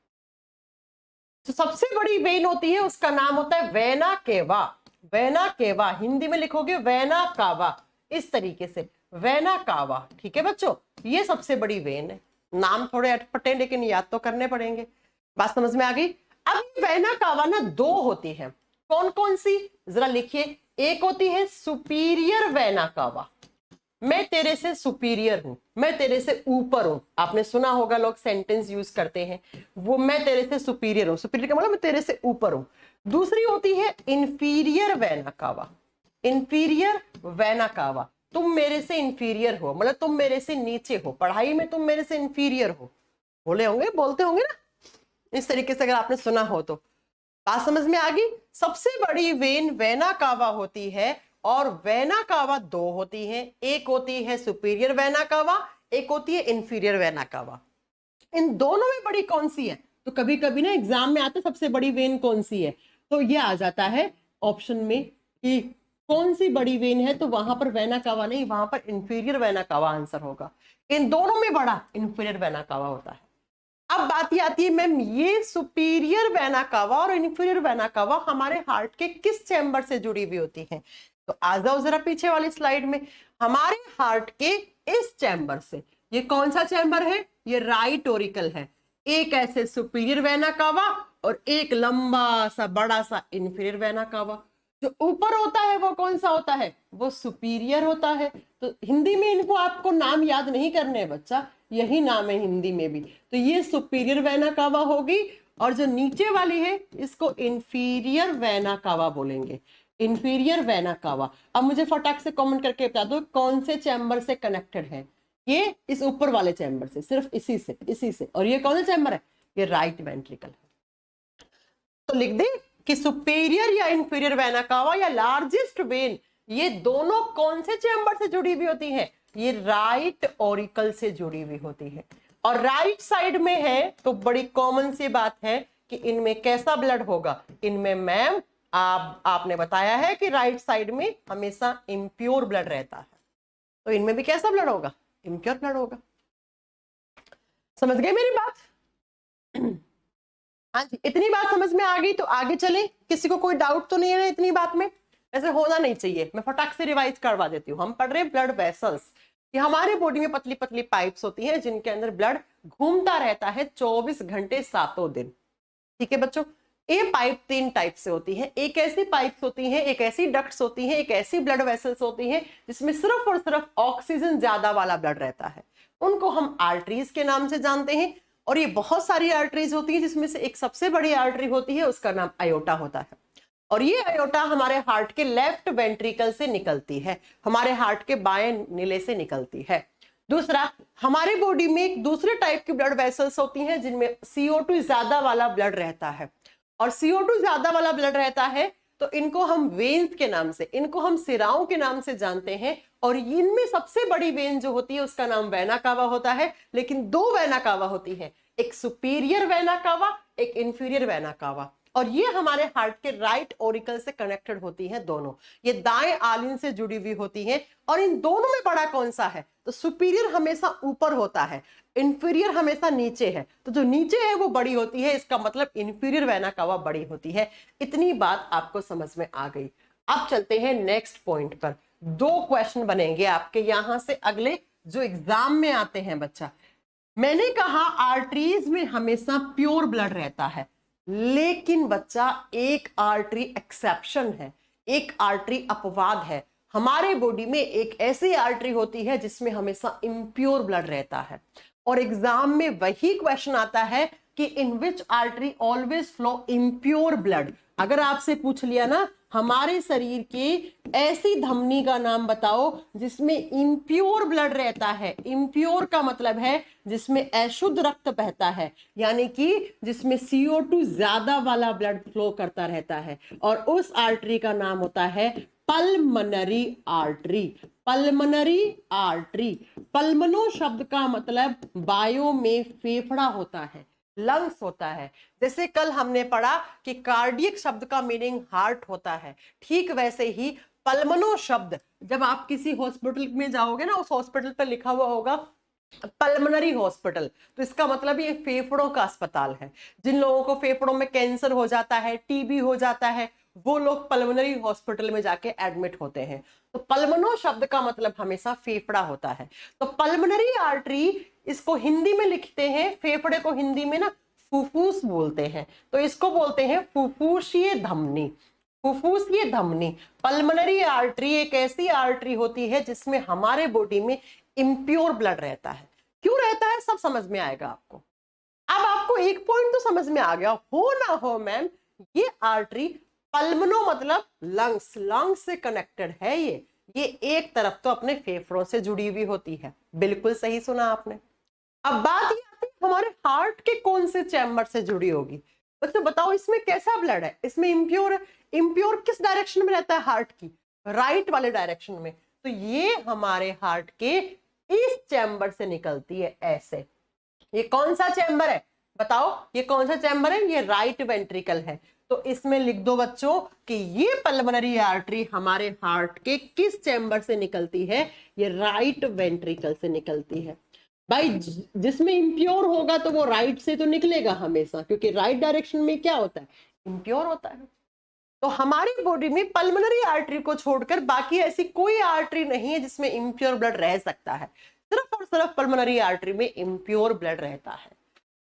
तो सबसे बड़ी वेन होती है उसका नाम होता है vena cava. Vena cava, Hindi में लिखोगे वेना कावा, इस तरीके से वेना कावा। ठीक है बच्चों, ये सबसे बड़ी वेन है। नाम थोड़े अटपटे लेकिन याद तो करने पड़ेंगे। बात समझ में आ गई? अब वेना कावा ना दो होती है। कौन कौन सी? जरा लिखिए। एक होती है सुपीरियर वेना कावा, मैं तेरे से सुपीरियर हूं, मैं तेरे से ऊपर हूं। आपने सुना होगा लोग सेंटेंस यूज करते हैं, वो मैं तेरे से सुपीरियर हूं, सुपीरियर का मतलब मैं तेरे से ऊपर हूं। दूसरी होती है inferior vena cava. Inferior vena cava, तुम मेरे से इंफीरियर हो, मतलब तुम मेरे से नीचे हो, पढ़ाई में तुम मेरे से इंफीरियर हो। बोले होंगे, बोलते होंगे ना इस तरीके से, अगर आपने सुना हो तो। बात समझ में आ गई। सबसे बड़ी वेन वेना कावा होती है, और वेना कावा दो होती है, एक होती है सुपीरियर वेना कावा, एक होती है इंफीरियर वेना कावा। इन दोनों में बड़ी कौन सी है? तो कभी कभी ना एग्जाम में आते सबसे बड़ी वेन कौन सी है, तो ये आ जाता है ऑप्शन में कि कौन सी बड़ी वेन है, तो वहां पर वेना कावा नहीं, वहां पर इंफीरियर वेना कावा आंसर होगा। इन दोनों में बड़ा इंफीरियर वेना कावा होता है। अब बात ये आती है मैम, ये सुपीरियर वेना कावा और इंफीरियर वेना कावा हमारे हार्ट के किस चैम्बर से जुड़ी हुई होती हैं? तो आ जाओ जरा पीछे वाली स्लाइड में। हमारे हार्ट के इस चैम्बर से, ये कौन सा चैम्बर है? ये राइट ओरिकल है। एक ऐसे सुपीरियर वेना कावा और एक लंबा सा बड़ा सा इंफीरियर वेना कावा। जो ऊपर होता है वो कौन सा होता है? वो सुपीरियर होता है। तो हिंदी में इनको आपको नाम याद नहीं करने हैं बच्चा, यही नाम है हिंदी में भी। तो ये सुपीरियर वेना कावा होगी, और जो नीचे वाली है इसको इंफीरियर वेना कावा बोलेंगे, इंफीरियर वेना कावा। अब मुझे फटाक से कमेंट करके बता दो कौन से चैम्बर से कनेक्टेड है? ये इस ऊपर वाले चैम्बर से, सिर्फ इसी से, इसी से। और ये कौन सा चैम्बर है? ये राइट वेंट्रिकल है। तो लिख दे कि सुपीरियर या इंफीरियर वेना कावा या लार्जेस्ट वेन, ये दोनों कौन से चैम्बर से जुड़ी हुई होती है? ये राइट ओरिकल से जुड़ी हुई होती है। और राइट साइड में है तो बड़ी कॉमन सी बात है कि इनमें कैसा ब्लड होगा? इनमें मैम आपने बताया है कि राइट साइड में हमेशा इम्प्योर ब्लड रहता है, तो इनमें भी कैसा ब्लड होगा? इम्प्योर ब्लड होगा। समझ गए मेरी बात? हाँ जी, इतनी बात समझ में आ गई तो आगे चले। किसी को कोई डाउट तो नहीं है ना इतनी बात में? ऐसे होना नहीं चाहिए। मैं फटाक से रिवाइज करवा देती हूँ। हम पढ़ रहे हैं ब्लड वेसल्स, कि हमारे बॉडी में पतली पतली पाइप्स होती हैं जिनके अंदर ब्लड घूमता रहता है 24 घंटे 7 दिन। ठीक है बच्चों, ये पाइप 3 टाइप से होती है। एक ऐसी पाइप्स होती हैं, एक ऐसी डक्ट्स होती हैं, एक ऐसी ब्लड वेसल्स होती हैं जिसमें सिर्फ और सिर्फ ऑक्सीजन ज्यादा वाला ब्लड रहता है। उनको हम आर्टरीज के नाम से जानते हैं। और ये बहुत सारी आर्टरीज होती है, जिसमें से एक सबसे बड़ी आर्टरी होती है, उसका नाम अयोटा होता है। और ये अयोटा हमारे हार्ट के लेफ्ट वेंट्रिकल से निकलती है, हमारे हार्ट के बाएं नीले से निकलती है। दूसरा, हमारे बॉडी में एक दूसरे टाइप की ब्लड वेसल्स होती हैं जिनमें CO2 ज्यादा वाला ब्लड रहता है। और CO2 ज्यादा वाला ब्लड रहता है तो इनको हम वेन्स के नाम से, इनको हम सिराओं के नाम से जानते हैं। और इनमें सबसे बड़ी वेन जो होती है उसका नाम वेना कावा होता है। लेकिन 2 वेना कावा होती है, एक सुपीरियर वेना कावा, एक इंफीरियर वेना कावा। और ये हमारे हार्ट के राइट ओरिकल से कनेक्टेड होती हैं दोनों। ये दाएं आलिन से जुड़ी हुई होती हैं। और इन दोनों में बड़ा कौन सा है? तो सुपीरियर हमेशा ऊपर होता है, इंफीरियर हमेशा नीचे है। तो जो नीचे है वो बड़ी होती है, इसका मतलब इंफीरियर वेना कावा बड़ी होती है। इतनी बात आपको समझ में आ गई। अब चलते हैं नेक्स्ट पॉइंट पर। 2 क्वेश्चन बनेंगे आपके यहां से अगले जो एग्जाम में आते हैं बच्चा। मैंने कहा आर्टरीज में हमेशा प्योर ब्लड रहता है, लेकिन बच्चा एक आर्टरी एक्सेप्शन है, एक आर्टरी अपवाद है। हमारे बॉडी में एक ऐसी आर्टरी होती है जिसमें हमेशा इम्प्योर ब्लड रहता है। और एग्जाम में वही क्वेश्चन आता है कि in which artery always flow impure blood. अगर आपसे पूछ लिया ना हमारे शरीर के ऐसी धमनी का नाम बताओ जिसमें इम्प्योर ब्लड रहता है। इम्प्योर का मतलब है जिसमें अशुद्ध रक्त बहता है, यानी कि जिसमें CO2 ज्यादा वाला ब्लड फ्लो करता रहता है। और उस आर्टरी का नाम होता है पल्मनरी आर्टरी। पल्मनरी आर्टरी, पल्मनो शब्द का मतलब बायो में फेफड़ा होता है, लंग्स होता है। जैसे कल हमने पढ़ा कि कार्डियक शब्द का मीनिंग हार्ट होता है, ठीक वैसे ही पल्मनो शब्द, जब आप किसी हॉस्पिटल में जाओगे ना, उस हॉस्पिटल पर लिखा हुआ होगा पल्मनरी हॉस्पिटल, तो इसका मतलब ये फेफड़ों का अस्पताल है। जिन लोगों को फेफड़ों में कैंसर हो जाता है, TB हो जाता है, वो लोग पल्मनरी हॉस्पिटल में जाके एडमिट होते हैं। तो पल्मनो शब्द का मतलब हमेशा फेफड़ा होता है। तो पल्मनरी आर्टरी, इसको हिंदी में लिखते हैं, फेफड़े को हिंदी में ना फुफ्फुस बोलते हैं, तो इसको बोलते हैं फुफ्फुसीय धमनी। फुफ्फुसीय धमनी। पल्मोनरी आर्टरी एक ऐसी आर्टरी होती है जिसमें हमारे बॉडी में इम्प्योर ब्लड रहता है। क्यों रहता है सब समझ में आएगा आपको। अब आपको एक पॉइंट तो समझ में आ गया हो ना हो मैम, ये आर्टरी पल्मनो मतलब लंग्स, लंग्स से कनेक्टेड है। ये एक तरफ तो अपने फेफड़ों से जुड़ी हुई होती है। बिल्कुल सही सुना आपने। अब बात ये आती है हमारे हार्ट के कौन से चैम्बर से जुड़ी होगी। बच्चों बताओ इसमें कैसा ब्लड है, इसमें इम्प्योर है। इम्प्योर किस डायरेक्शन में रहता है हार्ट की, राइट वाले डायरेक्शन में। तो ये हमारे हार्ट के इस चैम्बर से निकलती है ऐसे। ये कौन सा चैम्बर है बताओ, ये कौन सा चैम्बर है, ये राइट वेंट्रिकल है। तो इसमें लिख दो बच्चों कि ये पल्मोनरी आर्टरी हमारे हार्ट के किस चैम्बर से निकलती है, ये राइट वेंट्रिकल से निकलती है। भाई जिसमें इम्प्योर होगा तो वो राइट से तो निकलेगा हमेशा, क्योंकि राइट डायरेक्शन में क्या होता है, इम्प्योर होता है। तो हमारी बॉडी में पल्मोनरी आर्टरी को छोड़कर बाकी ऐसी कोई आर्टरी नहीं है जिसमें इम्प्योर ब्लड रह सकता है। सिर्फ और सिर्फ पल्मोनरी आर्टरी में इम्प्योर ब्लड रहता है।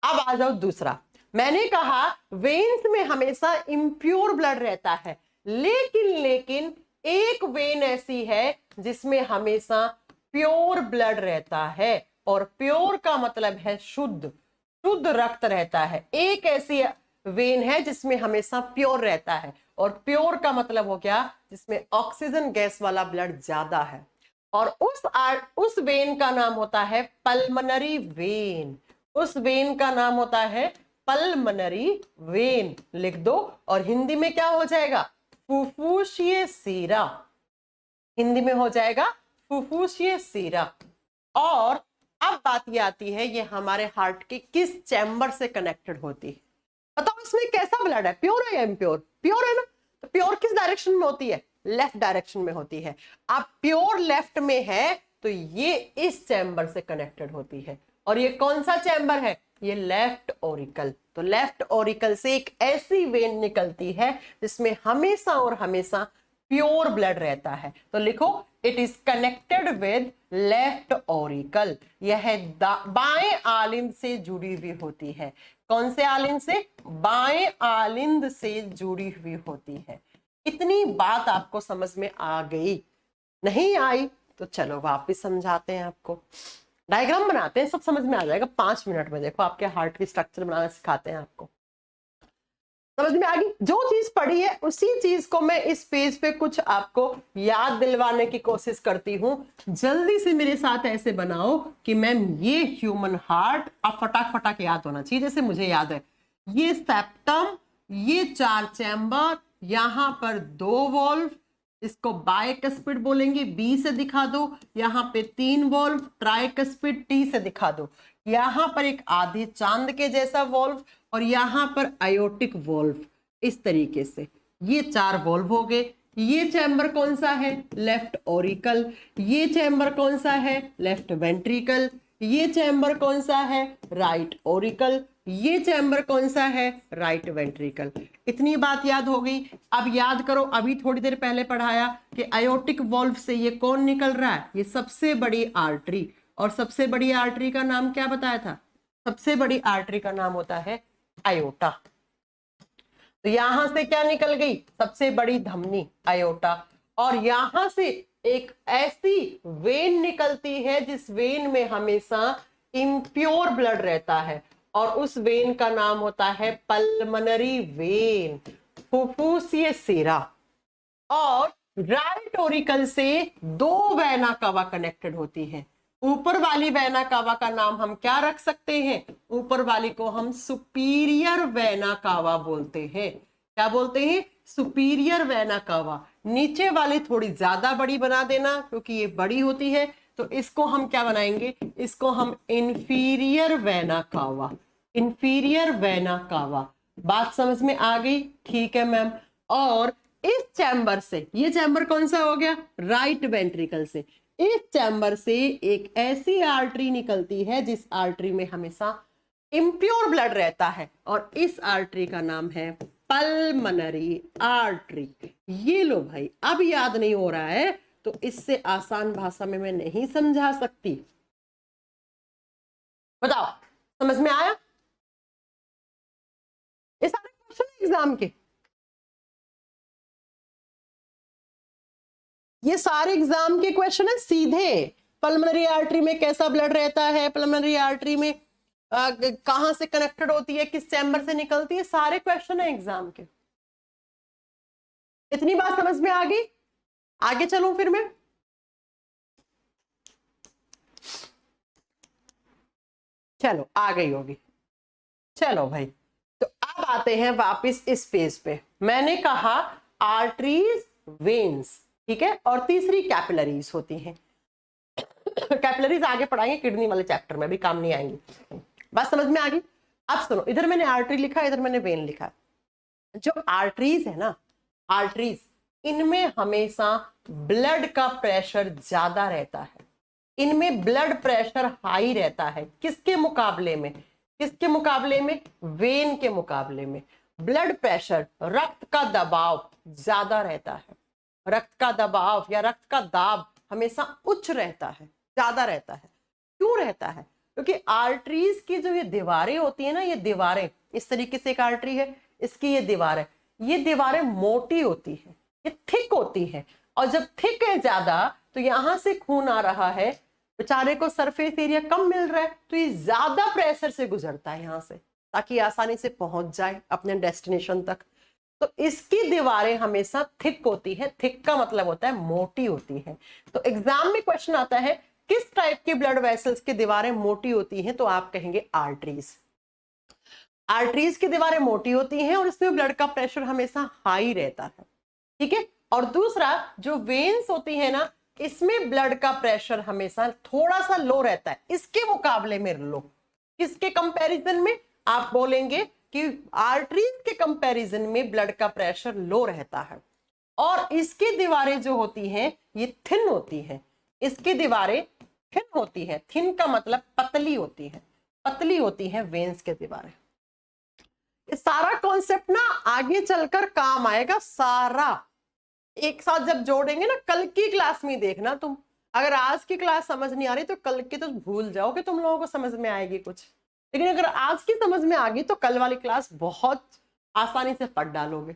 अब आ जाओ दूसरा, मैंने कहा वेन्स में हमेशा इम्प्योर ब्लड रहता है, लेकिन एक वेन ऐसी है जिसमें हमेशा प्योर ब्लड रहता है। और प्योर का मतलब है शुद्ध, शुद्ध रक्त रहता है। एक ऐसी वेन है जिसमें हमेशा प्योर रहता है, और प्योर का मतलब हो गया जिसमें ऑक्सीजन गैस वाला ब्लड ज्यादा है। और उस वेन का नाम होता है पल्मोनरी वेन। उस वेन का नाम होता है पल्मोनरी वेन, लिख दो। और हिंदी में क्या हो जाएगा, फुफ्फुसीय सीरा। हिंदी में हो जाएगा फुफ्फुसीय सीरा। और अब बात ये आती है ये हमारे हार्ट के किस चैम्बर से कनेक्टेड होती है। बताओ इसमें कैसा ब्लड है, प्योर है या इम्प्योर, प्योर है ना। तो प्योर किस डायरेक्शन में होती है, लेफ्ट डायरेक्शन में होती है। अब प्योर लेफ्ट में है तो ये इस चैम्बर से कनेक्टेड होती है। और ये कौन सा चैम्बर है, ये लेफ्ट ओरिकल। तो लेफ्ट ओरिकल से एक ऐसी वेन निकलती है जिसमें हमेशा और हमेशा प्योर ब्लड रहता है। तो लिखो it is connected with left Oracle. यह बाएं आलिंद से जुड़ी हुई होती है। कौन से आलिंद से, बाएं आलिंद से जुड़ी हुई होती है। इतनी बात आपको समझ में आ गई, नहीं आई तो चलो वापस समझाते हैं आपको। डायग्राम बनाते हैं, सब समझ में आ जाएगा 5 मिनट में। देखो आपके हार्ट की स्ट्रक्चर बनाना सिखाते हैं आपको। समझ में आ गई, जो चीज पढ़ी है उसी चीज को मैं इस पेज पे कुछ आपको याद दिलवाने की कोशिश करती हूँ। जल्दी से मेरे साथ ऐसे बनाओ कि मैम ये ह्यूमन हार्ट अब फटाक फटाक याद होना चाहिए जैसे मुझे याद है। ये सेप्टम, ये 4 चैम्बर, यहाँ पर 2 वॉल्व, इसको बाइकस्पिड बोलेंगे, बी से दिखा दो। यहाँ पे 3 वॉल्व, ट्राइकस्पिड, टी से दिखा दो। यहाँ पर एक आधे चांद के जैसा वॉल्व, और यहाँ पर आयोटिक वॉल्व। इस तरीके से ये 4 वॉल्व हो गए। ये चैम्बर कौन सा है, लेफ्ट ओरिकल। ये चैम्बर कौन सा है, लेफ्ट वेंट्रिकल। ये चैम्बर कौन सा है, राइट ओरिकल। ये चैम्बर कौन सा है, राइट वेंट्रिकल। इतनी बात याद हो गई। अब याद करो, अभी थोड़ी देर पहले पढ़ाया कि आयोटिक वॉल्व से ये कौन निकल रहा है, ये सबसे बड़ी आर्टरी। और सबसे बड़ी आर्टरी का नाम क्या बताया था, सबसे बड़ी आर्टरी का नाम होता है आयोटा। तो यहां से क्या निकल गई, सबसे बड़ी धमनी आयोटा। और यहां से एक ऐसी वेन निकलती है जिस वेन में हमेशा इम्प्योर ब्लड रहता है, और उस वेन का नाम होता है पल्मोनरी वेन, फुफ्फुसीय सिरा। और राइट ओरिकल से 2 वेना कावा कनेक्टेड होती है। ऊपर वाली वेना कावा का नाम हम क्या रख सकते हैं, ऊपर वाली को हम सुपीरियर वेना कावा बोलते हैं। क्या बोलते हैं, सुपीरियर वेना कावा। नीचे वाली थोड़ी ज्यादा बड़ी बना देना क्योंकि ये बड़ी होती है, तो इसको हम क्या बनाएंगे, इसको हम inferior vena cava, inferior vena cava. बात समझ में आ गई, ठीक है मैम। और इस चैम्बर से, ये चैम्बर कौन सा हो गया, राइट वेंट्रिकल से, इस चैम्बर से एक ऐसी आर्टरी निकलती है जिस आर्टरी में हमेशा इम्प्योर ब्लड रहता है, और इस आर्टरी का नाम है पल्मोनरी आर्टरी। ये लो भाई, अब याद नहीं हो रहा है तो इससे आसान भाषा में मैं नहीं समझा सकती। बताओ समझ में आया, ये सारे क्वेश्चन एग्जाम के। ये सारे एग्जाम के क्वेश्चन है सीधे। पल्मोनरी आर्टरी में कैसा ब्लड रहता है, पल्मोनरी आर्टरी में कहां से कनेक्टेड होती है, किस चैम्बर से निकलती है, सारे क्वेश्चन है एग्जाम के। इतनी बात समझ में आ गई? आगे चलूं फिर मैं। चलो आ गई होगी। चलो भाई, तो अब आते हैं वापस इस पेज पे। मैंने कहा आर्टरीज, वेन्स, ठीक है, और तीसरी कैपिलरीज होती हैं। कैपिलरीज आगे पढ़ाएंगे किडनी वाले चैप्टर में, भी काम नहीं आएंगी। बात समझ में आ गई? अब सुनो, इधर मैंने आर्टरी लिखा, इधर मैंने वेन लिखा। जो आर्टरीज है ना, आर्टरीज, इनमें हमेशा ब्लड का प्रेशर ज्यादा रहता है। इनमें ब्लड प्रेशर हाई रहता है। किसके मुकाबले में? किसके मुकाबले में? वेन के मुकाबले में। ब्लड प्रेशर, रक्त का दबाव ज्यादा रहता है। रक्त का दबाव या रक्त का दाब हमेशा उच्च रहता है, ज्यादा रहता है। क्यों रहता है? क्योंकि आर्टरीज की जो ये दीवारें होती है ना, ये दीवारें इस तरीके से, एक आर्टरी है, इसकी ये दीवार है, ये दीवारें मोटी होती है, ये थिक होती है। और जब थिक है ज्यादा, तो यहां से खून आ रहा है, बेचारे को सरफेस एरिया कम मिल रहा है, तो ये ज्यादा प्रेशर से गुजरता है यहां से, ताकि आसानी से पहुंच जाए अपने डेस्टिनेशन तक। तो इसकी दीवारें हमेशा थिक होती है। थिक का मतलब होता है मोटी होती है। तो एग्जाम में क्वेश्चन आता है किस टाइप के ब्लड वेसल्स की दीवारें मोटी होती हैं, तो आप कहेंगे आर्टरीज। आर्टरीज की दीवारें मोटी होती हैं और इसमें ब्लड का प्रेशर हमेशा हाई रहता है, ठीक है। और दूसरा, जो वेन्स होती है ना, इसमें ब्लड का प्रेशर हमेशा थोड़ा सा लो रहता है, इसके मुकाबले में लो। किसके कंपैरिजन में? आप बोलेंगे कि आर्टरीज के कंपैरिजन में ब्लड का प्रेशर लो रहता है। और इसकी दीवारें जो होती हैं, ये थिन होती हैं। इसकी दीवारें थिन होती हैं। थिन का मतलब पतली होती है, पतली होती है वेन्स के दीवारें। ये सारा कॉन्सेप्ट ना आगे चलकर काम आएगा, सारा एक साथ जब जोड़ेंगे ना। कल की क्लास में देखना तुम, अगर आज की क्लास समझ नहीं आ रही तो कल की तो भूल जाओ कि तुम लोगों को समझ में आएगी कुछ। लेकिन अगर आज की समझ में आ गई तो कल वाली क्लास बहुत आसानी से पढ़ डालोगे।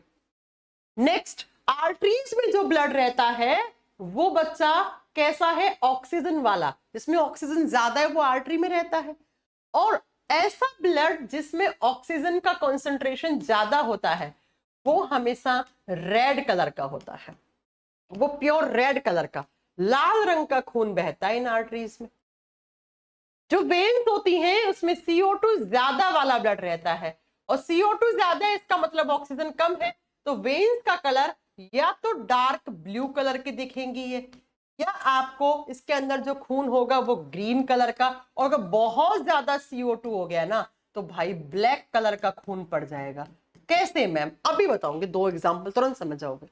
नेक्स्ट, आर्टरीज में जो ब्लड रहता है वो बच्चा कैसा है? ऑक्सीजन वाला। जिसमें ऑक्सीजन ज्यादा है वो आर्टरी में रहता है। और ऐसा ब्लड जिसमें ऑक्सीजन का कॉन्सेंट्रेशन ज्यादा होता है वो हमेशा रेड कलर का होता है। वो प्योर रेड कलर का, लाल रंग का खून बहता है इन आर्टरीज में। जो वेन्स होती हैं उसमें CO2 ज्यादा वाला ब्लड रहता है। और CO2 ज्यादा है, इसका मतलब ऑक्सीजन कम है। तो वेन्स का कलर या तो डार्क ब्लू कलर की दिखेंगी ये, या आपको इसके अंदर जो खून होगा वो ग्रीन कलर का। और अगर बहुत ज्यादा CO2 हो गया ना तो भाई ब्लैक कलर का खून पड़ जाएगा। कैसे मैम? अभी बताऊंगी, 2 एग्जाम्पल, तुरंत समझ जाओगे।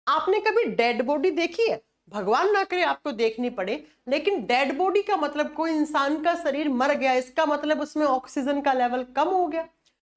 आपने कभी डेड बॉडी देखी है? भगवान ना करे आपको देखनी पड़े, लेकिन डेड बॉडी का मतलब कोई इंसान का शरीर मर गया, इसका मतलब उसमें ऑक्सीजन का लेवल कम हो गया,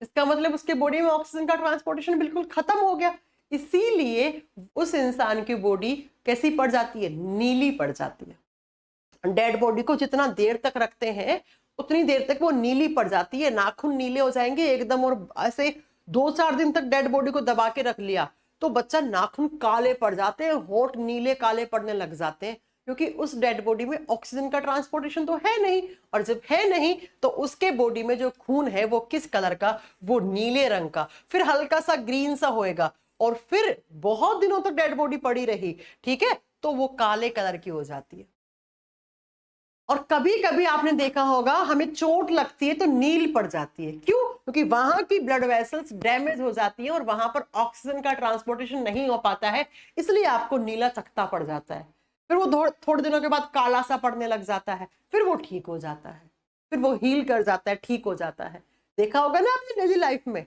इसका मतलब उसके बॉडी में ऑक्सीजन का ट्रांसपोर्टेशन बिल्कुल खत्म हो गया। इसीलिए उस इंसान की बॉडी कैसी पड़ जाती है? नीली पड़ जाती है। डेड बॉडी को जितना देर तक रखते हैं उतनी देर तक वो नीली पड़ जाती है। नाखून नीले हो जाएंगे एकदम, और ऐसे 2-4 दिन तक डेड बॉडी को दबा के रख लिया तो बच्चा नाखून काले पड़ जाते हैं, होठ नीले काले पड़ने लग जाते हैं, क्योंकि उस डेड बॉडी में ऑक्सीजन का ट्रांसपोर्टेशन तो है नहीं। और जब है नहीं तो उसके बॉडी में जो खून है वो किस कलर का? वो नीले रंग का, फिर हल्का सा ग्रीन सा होएगा, और फिर बहुत दिनों तक डेड बॉडी पड़ी रही, ठीक है, तो वो काले कलर की हो जाती है। और कभी कभी आपने देखा होगा हमें चोट लगती है तो नील पड़ जाती है। क्यों? क्योंकि वहां की ब्लड वेसल्स डैमेज हो जाती है और वहां पर ऑक्सीजन का ट्रांसपोर्टेशन नहीं हो पाता है, इसलिए आपको नीला चकत्ता पड़ जाता है। फिर वो थोड़े दिनों के बाद काला सा पड़ने लग जाता है, फिर वो ठीक हो जाता है, फिर वो हील कर जाता है, ठीक हो जाता है। देखा होगा ना आपने डेली लाइफ में,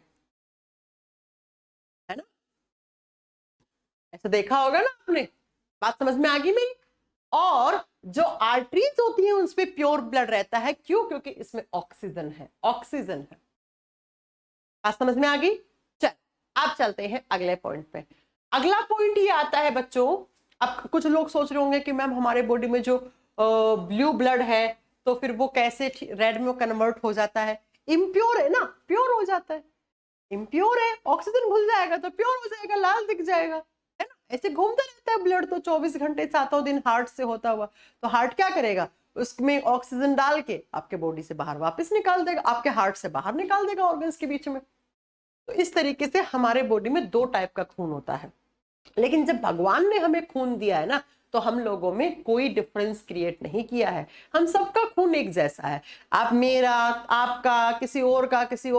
है ना? ऐसा देखा होगा ना आपने। बात समझ में आ गई मेरी? और जो आर्टरीज होती हैं उस पे प्योर ब्लड रहता है। क्यों? क्योंकि इसमें ऑक्सीजन है, ऑक्सीजन है। बात समझ में आ गई? चल आप चलते हैं अगले पॉइंट पे। अगला पॉइंट ये आता है बच्चों, अब कुछ लोग सोच रहे होंगे कि मैम हमारे बॉडी में जो ब्लू ब्लड है तो फिर वो कैसे रेड में कन्वर्ट हो जाता है? इम्प्योर है ना, प्योर हो जाता है। इम्प्योर है, ऑक्सीजन घुल जाएगा तो प्योर हो जाएगा, लाल दिख जाएगा, है ना? ऐसे घूमता रहता है ब्लड तो 24 घंटे 7 दिन हार्ट से होता हुआ। तो हार्ट क्या करेगा, उसमें ऑक्सीजन डाल के आपके बॉडी से बाहर वापस निकाल देगा, आपके हार्ट से बाहर निकाल देगा ऑर्गन्स के बीच में। तो इस तरीके से हमारे बॉडी में 2 टाइप का खून होता है। लेकिन जब भगवान ने हमें खून दिया है ना, तो हम लोगों में कोई डिफरेंस क्रिएट नहीं किया है, हम सबका खून एक जैसा है। आप मेरा, आपका, किसी और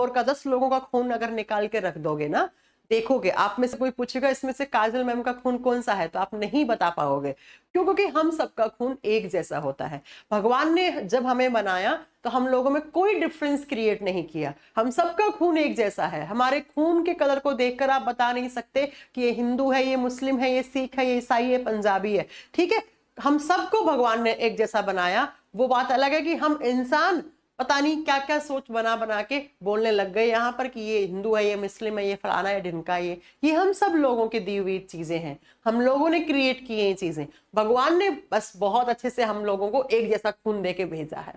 का 10 लोगों का खून अगर निकाल के रख दोगे ना, देखोगे आप में से कोई पूछेगा इसमें से काजल मैम का खून कौन सा है, तो आप नहीं बता पाओगे। क्यों? क्योंकि हम सबका खून एक जैसा होता है। भगवान ने जब हमें बनाया तो हम लोगों में कोई डिफरेंस क्रिएट नहीं किया, हम सबका खून एक जैसा है। हमारे खून के कलर को देखकर आप बता नहीं सकते कि ये हिंदू है, ये मुस्लिम है, ये सिख है, ये ईसाई है, पंजाबी है। ठीक है, हम सबको भगवान ने एक जैसा बनाया। वो बात अलग है कि हम इंसान पता नहीं क्या क्या सोच बना बना के बोलने लग गए यहाँ पर कि ये हिंदू है, ये मुस्लिम है, ये फलाना है, ढिमका, ये हम सब लोगों की दी हुई चीजें हैं, हम लोगों ने क्रिएट की ये चीजें। भगवान ने बस बहुत अच्छे से हम लोगों को एक जैसा खून दे के भेजा है।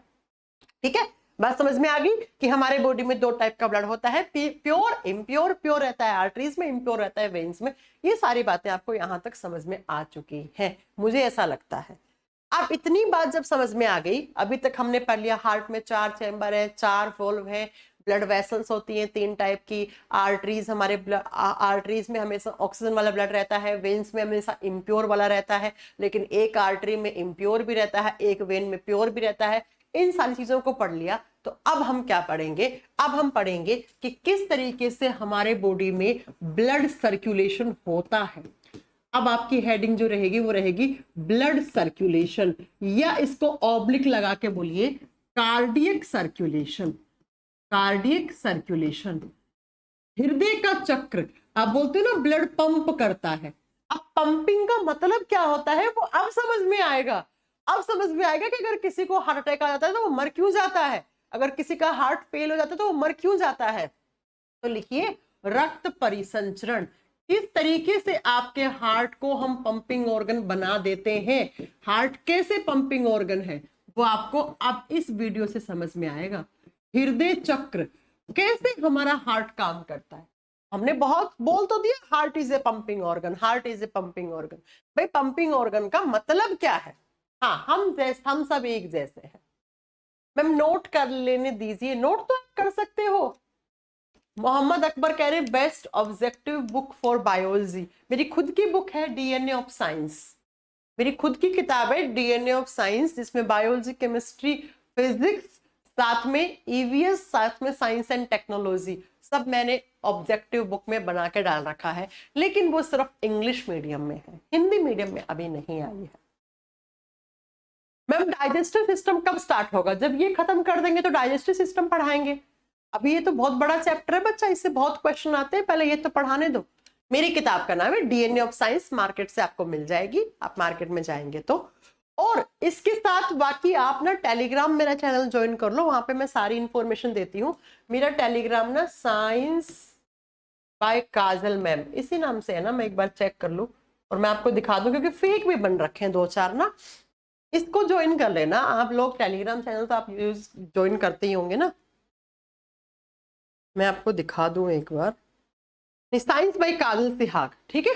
ठीक है, बात समझ में आ गई कि हमारे बॉडी में 2 टाइप का ब्लड होता है, प्योर, इम्प्योर। प्योर रहता है आर्टरीज में, इम्प्योर रहता है वेन्स में। ये सारी बातें आपको यहां तक समझ में आ चुकी हैं, मुझे ऐसा लगता है। अब इतनी बात जब समझ में आ गई, अभी तक हमने पढ़ लिया हार्ट में 4 चैम्बर है, 4 वॉल्व है, ब्लड वेसल्स होती हैं 3 टाइप की, आर्टरीज, हमारे आर्टरीज में हमेशा ऑक्सीजन वाला ब्लड रहता है, वेन्स में हमेशा इम्प्योर वाला रहता है, लेकिन एक आर्टरी में इम्प्योर भी रहता है, एक वेन में प्योर भी रहता है। इन सारी चीजों को पढ़ लिया, तो अब हम क्या पढ़ेंगे, अब हम पढ़ेंगे कि किस तरीके से हमारे बॉडी में ब्लड सर्कुलेशन होता है। अब आपकी हेडिंग जो रहेगी वो रहेगी ब्लड सर्कुलेशन, या इसको ऑब्लिक लगा के बोलिए कार्डियक सर्कुलेशन। कार्डियक सर्कुलेशन, हृदय का चक्र। आप बोलते हो ना ब्लड पंप करता है, अब पंपिंग का मतलब क्या होता है वो अब समझ में आएगा। अब समझ में आएगा कि अगर किसी को हार्ट अटैक आ जाता है तो वो मर क्यों जाता है, अगर किसी का हार्ट फेल हो जाता है तो वो मर क्यों जाता है। तो लिखिए रक्त परिसंचरण, किस तरीके से आपके हार्ट को हम पंपिंग ऑर्गन बना देते हैं, हार्ट कैसे पंपिंग ऑर्गन है वो आपको अब इस वीडियो से समझ में आएगा। हृदय चक्र, कैसे हमारा हार्ट काम करता है। हमने बहुत बोल तो दिया heart is a pumping organ, heart is a pumping organ. भाई पंपिंग ऑर्गन का मतलब क्या है? हाँ, हम सब एक जैसे हैं। मैम नोट कर लेने दीजिए, नोट तो आप कर सकते हो। मोहम्मद अकबर कह रहे best objective book for biology. मेरी खुद की बुक है डीएनए ऑफ साइंस, मेरी खुद की किताब है डीएनए ऑफ साइंस, जिसमें बायोलॉजी, केमिस्ट्री, फिजिक्स, साथ में ईवीएस, साथ में साइंस एंड टेक्नोलॉजी, सब मैंने ऑब्जेक्टिव बुक में बना के डाल रखा है। लेकिन वो सिर्फ इंग्लिश मीडियम में है, हिंदी मीडियम में अभी नहीं आई है। मैम डाइजेस्टिव सिस्टम कब स्टार्ट होगा? जब ये खत्म कर देंगे तो डाइजेस्टिव सिस्टम पढ़ाएंगे। अभी ये तो बहुत बड़ा चैप्टर है बच्चा, इससे बहुत क्वेश्चन आते हैं, पहले ये तो पढ़ाने दो। मेरी किताब का नाम है डीएनए ऑफ साइंस, मार्केट से आपको मिल जाएगी, आप मार्केट में जाएंगे तो। और इसके साथ बाकी आप ना टेलीग्राम मेरा चैनल ज्वाइन कर लो, वहां पे मैं सारी इंफॉर्मेशन देती हूँ। मेरा टेलीग्राम ना साइंस बाय काजल मैम इसी नाम से है ना, मैं एक बार चेक कर लूँ और मैं आपको दिखा दूं, क्योंकि फेक भी बन रखे हैं 2-4 ना। इसको ज्वाइन कर लेना आप लोग, टेलीग्राम चैनल तो आप यूज ज्वाइन करते ही होंगे ना। मैं आपको दिखा दूं एक बार, साइंस बाय काजल सिहाग, ठीक है,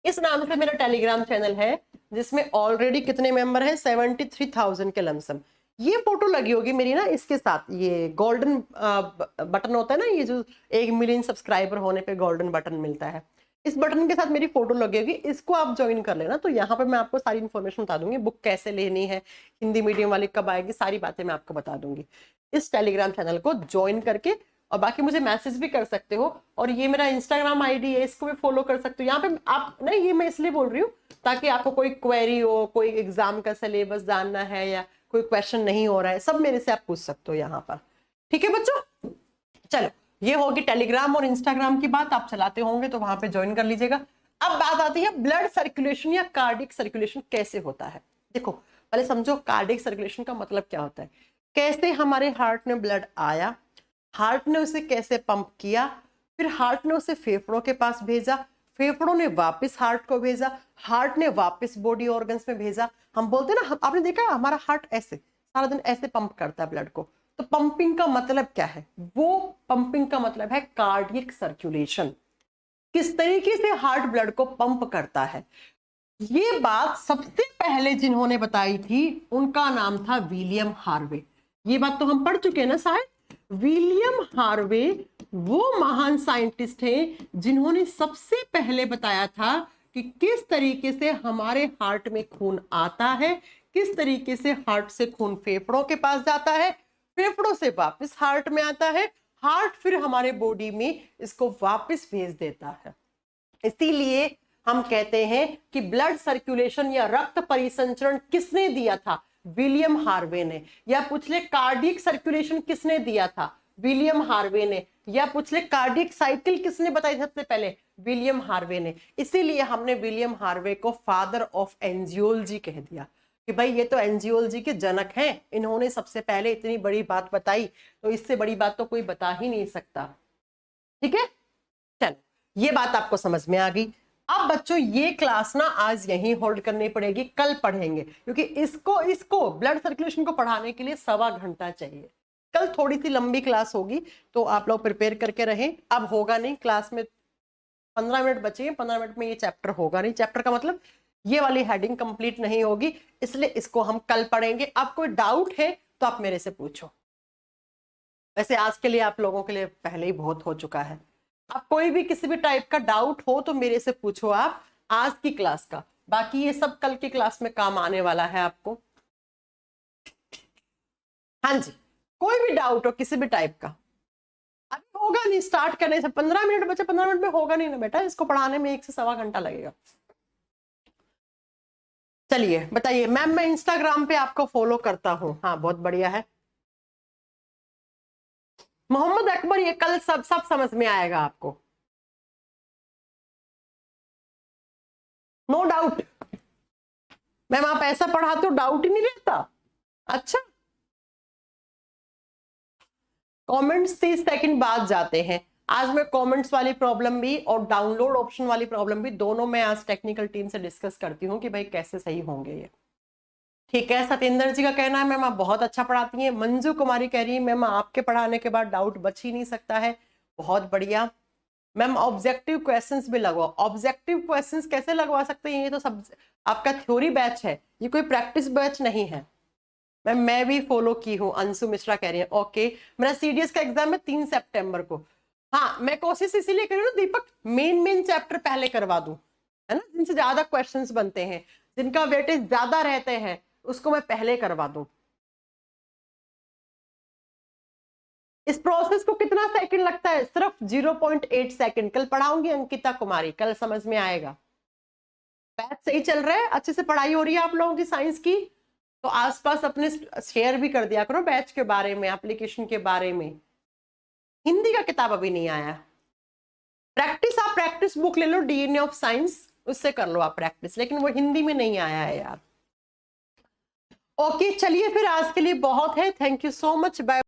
इस नाम से मेरा टेलीग्राम चैनल है, जिसमें ऑलरेडी कितने मेंबर हैं, 73,000 के लमसम। ये फोटो लगी होगी मेरी ना, इसके साथ ये गोल्डन बटन होता है ना, ये जो 1 मिलियन सब्सक्राइबर होने पे गोल्डन बटन मिलता है, इस बटन के साथ मेरी फोटो लगी होगी, इसको आप ज्वाइन कर लेना। तो यहाँ पे मैं आपको सारी इन्फॉर्मेशन बता दूंगी, बुक कैसे लेनी है, हिंदी मीडियम वाली कब आएगी, सारी बातें मैं आपको बता दूंगी। इस टेलीग्राम चैनल को ज्वाइन करके, और बाकी मुझे मैसेज भी कर सकते हो, और ये मेरा इंस्टाग्राम आईडी है, इसको भी फॉलो कर सकते हो। यहाँ पे आप नहीं, ये मैं इसलिए बोल रही हूँ ताकि आपको कोई क्वेरी हो, कोई एग्जाम का सिलेबस जानना है या कोई क्वेश्चन नहीं हो रहा है, सब मेरे से आप पूछ सकते हो यहाँ पर। ठीक है बच्चों, चलो ये होगी टेलीग्राम और इंस्टाग्राम की बात, आप चलाते होंगे तो वहां पे ज्वाइन कर लीजिएगा। अब बात आती है ब्लड सर्कुलेशन या कार्डियक सर्कुलेशन कैसे होता है। देखो पहले समझो कार्डियक सर्कुलेशन का मतलब क्या होता है, कैसे हमारे हार्ट में ब्लड आया, हार्ट ने उसे कैसे पंप किया, फिर हार्ट ने उसे फेफड़ों के पास भेजा, फेफड़ों ने वापस हार्ट को भेजा, हार्ट ने वापस बॉडी ऑर्गन्स में भेजा। हम बोलते हैं ना, आपने देखा हमारा हार्ट ऐसे सारा दिन ऐसे पंप करता है ब्लड को। तो पंपिंग का मतलब क्या है, वो पंपिंग का मतलब है कार्डियक सर्कुलेशन। किस तरीके से हार्ट ब्लड को पंप करता है। ये बात सबसे पहले जिन्होंने बताई थी उनका नाम था विलियम हार्वे। ये बात तो हम पढ़ चुके हैं ना शायद। विलियम हार्वे वो महान साइंटिस्ट हैं जिन्होंने सबसे पहले बताया था कि किस तरीके से हमारे हार्ट में खून आता है, किस तरीके से हार्ट से खून फेफड़ों के पास जाता है, फेफड़ों से वापस हार्ट में आता है, हार्ट फिर हमारे बॉडी में इसको वापस भेज देता है। इसीलिए हम कहते हैं कि ब्लड सर्कुलेशन या रक्त परिसंचरण किसने दिया था? विलियम हार्वे ने। या पूछ ले कार्डियक सर्कुलेशन किसने दिया था? विलियम हार्वे ने। या पूछ ले कार्डियक साइकिल किसने बताई सबसे पहले? विलियम हार्वे ने। इसीलिए हमने विलियम हार्वे को फादर ऑफ एंजियोलॉजी कह दिया कि भाई ये तो एंजियोलॉजी के जनक हैं, इन्होंने सबसे पहले इतनी बड़ी बात बताई, तो इससे बड़ी बात तो कोई बता ही नहीं सकता। ठीक है, चलो ये बात आपको समझ में आ गई। अब बच्चों ये क्लास ना आज यहीं होल्ड करनी पड़ेगी, कल पढ़ेंगे, क्योंकि इसको ब्लड सर्कुलेशन को पढ़ाने के लिए 1.25 घंटा चाहिए। कल थोड़ी सी लंबी क्लास होगी तो आप लोग प्रिपेयर करके रहें। अब होगा नहीं, क्लास में 15 मिनट बचे हैं, 15 मिनट में ये चैप्टर होगा नहीं। चैप्टर का मतलब ये वाली हेडिंग कंप्लीट नहीं होगी, इसलिए इसको हम कल पढ़ेंगे। अब कोई डाउट है तो आप मेरे से पूछो। वैसे आज के लिए आप लोगों के लिए पहले ही बहुत हो चुका है। अब कोई भी किसी भी टाइप का डाउट हो तो मेरे से पूछो आप आज की क्लास का, बाकी ये सब कल की क्लास में काम आने वाला है आपको। हाँ जी, कोई भी डाउट हो किसी भी टाइप का। अभी होगा नहीं, स्टार्ट करने से 15 मिनट बचे, 15 मिनट में होगा नहीं ना बेटा, इसको पढ़ाने में 1 से 1.25 घंटा लगेगा। चलिए बताइए मैम, मैं इंस्टाग्राम पे आपको फॉलो करता हूँ। हाँ बहुत बढ़िया है मोहम्मद अकबर, ये कल सब समझ में आएगा आपको, नो डाउट। मैम आप ऐसा पढ़ाते हो डाउट ही नहीं रहता। अच्छा, कमेंट्स 30 सेकंड बाद जाते हैं। आज मैं कमेंट्स वाली प्रॉब्लम भी और डाउनलोड ऑप्शन वाली प्रॉब्लम भी दोनों मैं आज टेक्निकल टीम से डिस्कस करती हूँ कि भाई कैसे सही होंगे ये। ठीक है, सत्येंद्र जी का कहना है मैम आप बहुत अच्छा पढ़ाती हैं। मंजू कुमारी कह रही है मैम आपके पढ़ाने के बाद डाउट बच ही नहीं सकता है, बहुत बढ़िया। मैम ऑब्जेक्टिव क्वेश्चंस भी लगवाओ। ऑब्जेक्टिव क्वेश्चंस कैसे लगवा सकते हैं? ये तो सब आपका थ्योरी बैच है, ये कोई प्रैक्टिस बैच नहीं है। मैम मैं भी फॉलो की हूँ, अंशु मिश्रा कह रही है। ओके, मेरा सीडीएस का एग्जाम है 3 सितंबर को। हाँ मैं कोशिश इसीलिए कर रही हूँ दीपक, मेन चैप्टर पहले करवा दूं, है ना, जिनसे ज्यादा क्वेश्चंस बनते हैं, जिनका वेटेज ज्यादा रहते हैं, उसको मैं पहले करवा दूं। इस प्रोसेस को कितना सेकंड लगता है? सिर्फ 0.8 सेकंड। कल पढ़ाऊंगी अंकिता कुमारी, कल समझ में आएगा। बैच सही चल रहा है, अच्छे से पढ़ाई हो रही है आप लोगों की साइंस की, तो आसपास अपने शेयर भी कर दिया करो बैच के बारे में, एप्लीकेशन के बारे में। हिंदी का किताब अभी नहीं आया। प्रैक्टिस, आप प्रैक्टिस बुक ले लो डीएनए ऑफ साइंस, उससे कर लो आप प्रैक्टिस, लेकिन वो हिंदी में नहीं आया है यार। ओके चलिए फिर आज के लिए बहुत है, thank you so much, bye.